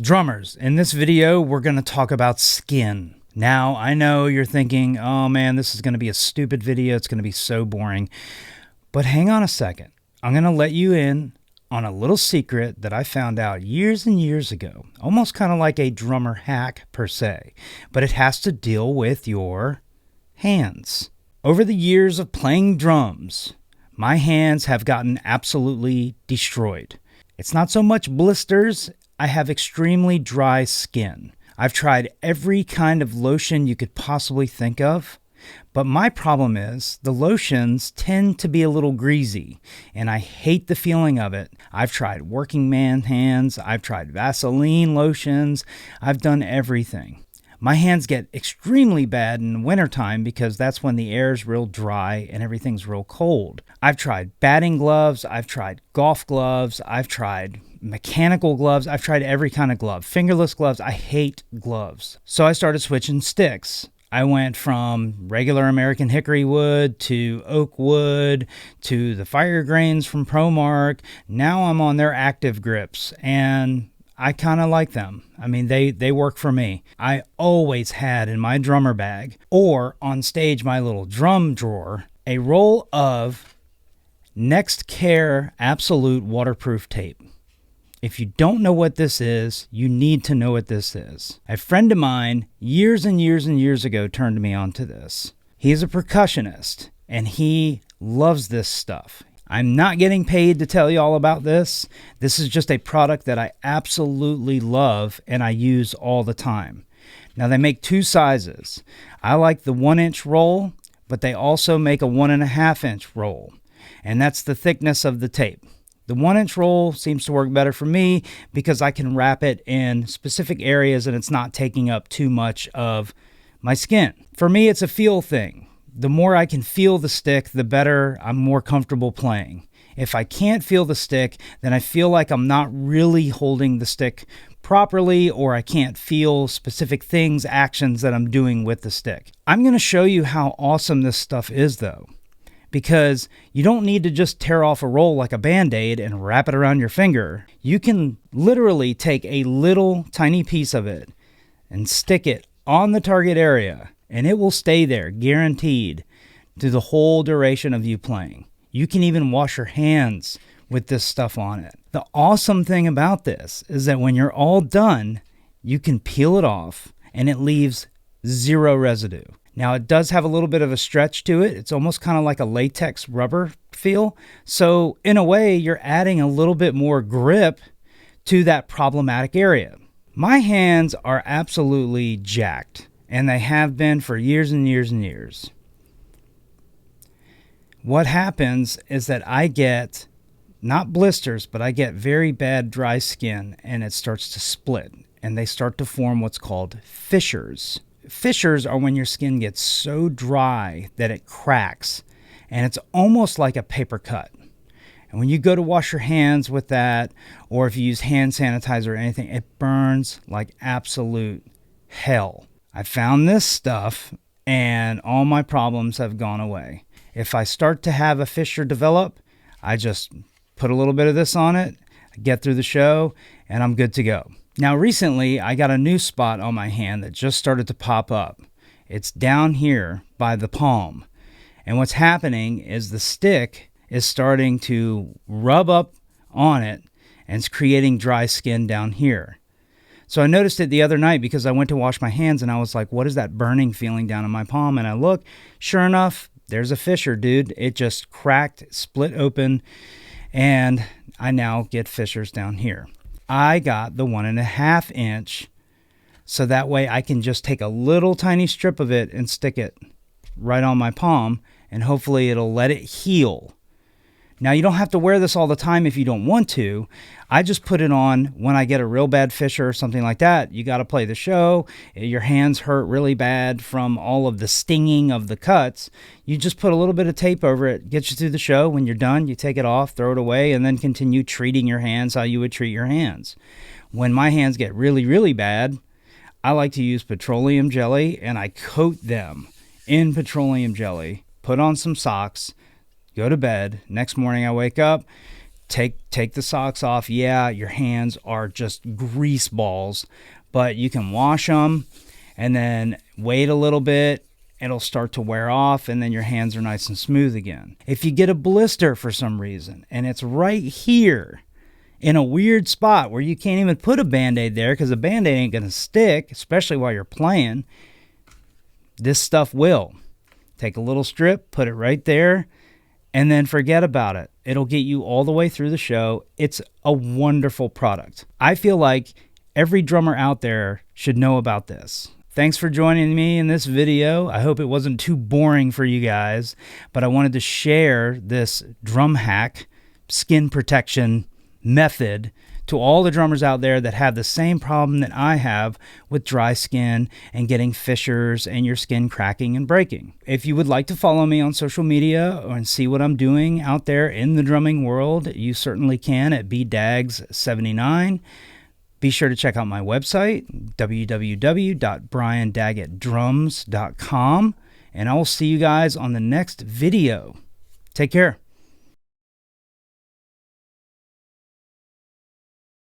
Drummers, in this video, we're going to talk about skin. Now, I know you're thinking, oh man, this is going to be a stupid video. It's going to be so boring. But hang on a second. I'm going to let you in on a little secret that I found out years and years ago. Almost kind of like a drummer hack per se. But it has to deal with your hands. Over the years of playing drums, my hands have gotten absolutely destroyed. It's not so much blisters. I have extremely dry skin. I've tried every kind of lotion you could possibly think of, but my problem is the lotions tend to be a little greasy, and I hate the feeling of it. I've tried working man hands, I've tried Vaseline lotions, I've done everything. My hands get extremely bad in the wintertime because that's when the air is real dry and everything's real cold. I've tried batting gloves, I've tried golf gloves, I've tried mechanical gloves, I've tried every kind of glove. Fingerless gloves, I hate gloves. So I started switching sticks. I went from regular American hickory wood to oak wood to the fire grains from ProMark. Now I'm on their active grips and I kind of like them. I mean, they work for me. I always had in my drummer bag or on stage my little drum drawer a roll of Nexcare Absolute waterproof tape. If you don't know what this is, you need to know what this is. A friend of mine years and years and years ago turned me on to this. He's a percussionist and he loves this stuff. I'm not getting paid to tell you all about this. This is just a product that I absolutely love and I use all the time. Now they make two sizes. I like the 1-inch roll, but they also make a 1.5-inch roll. And that's the thickness of the tape. The 1-inch roll seems to work better for me because I can wrap it in specific areas and it's not taking up too much of my skin. For me, it's a feel thing. The more I can feel the stick, the better I'm more comfortable playing. If I can't feel the stick, then I feel like I'm not really holding the stick properly, or I can't feel specific things, actions that I'm doing with the stick. I'm going to show you how awesome this stuff is though, because you don't need to just tear off a roll like a Band-Aid and wrap it around your finger. You can literally take a little tiny piece of it and stick it on the target area, and it will stay there, guaranteed, through the whole duration of you playing. You can even wash your hands with this stuff on it. The awesome thing about this is that when you're all done, you can peel it off and it leaves zero residue. Now it does have a little bit of a stretch to it. It's almost kind of like a latex rubber feel. So in a way, you're adding a little bit more grip to that problematic area. My hands are absolutely jacked. And they have been for years and years and years. What happens is that I get, not blisters, but I get very bad dry skin and it starts to split. And they start to form what's called fissures. Fissures are when your skin gets so dry that it cracks. And it's almost like a paper cut. And when you go to wash your hands with that, or if you use hand sanitizer or anything, it burns like absolute hell. I found this stuff and all my problems have gone away. If I start to have a fissure develop, I just put a little bit of this on it, get through the show, and I'm good to go. Now recently, I got a new spot on my hand that just started to pop up. It's down here by the palm. And what's happening is the stick is starting to rub up on it and it's creating dry skin down here. So I noticed it the other night because I went to wash my hands and I was like, what is that burning feeling down in my palm? And I look, sure enough, there's a fissure, dude. It just cracked, split open, and I now get fissures down here. I got the 1.5-inch, so that way I can just take a little tiny strip of it and stick it right on my palm, and hopefully it'll let it heal. Now, you don't have to wear this all the time if you don't want to. I just put it on when I get a real bad fissure or something like that. You got to play the show. Your hands hurt really bad from all of the stinging of the cuts. You just put a little bit of tape over it, get you through the show. When you're done, you take it off, throw it away, and then continue treating your hands how you would treat your hands. When my hands get really, really bad, I like to use petroleum jelly, and I coat them in petroleum jelly, put on some socks, go to bed. Next morning I wake up, Take the socks off. Yeah, your hands are just grease balls, but you can wash them and then wait a little bit. It'll start to wear off, and then your hands are nice and smooth again. If you get a blister for some reason and it's right here in a weird spot where you can't even put a Band-Aid there because a Band-Aid ain't going to stick, especially while you're playing, this stuff will. Take a little strip, put it right there, and then forget about it. It'll get you all the way through the show. It's a wonderful product. I feel like every drummer out there should know about this. Thanks for joining me in this video. I hope it wasn't too boring for you guys, but I wanted to share this drum hack, skin protection method to all the drummers out there that have the same problem that I have with dry skin and getting fissures and your skin cracking and breaking. If you would like to follow me on social media and see what I'm doing out there in the drumming world, you certainly can at bdags79. Be sure to check out my website, www.briandaggettdrums.com, and I will see you guys on the next video. Take care.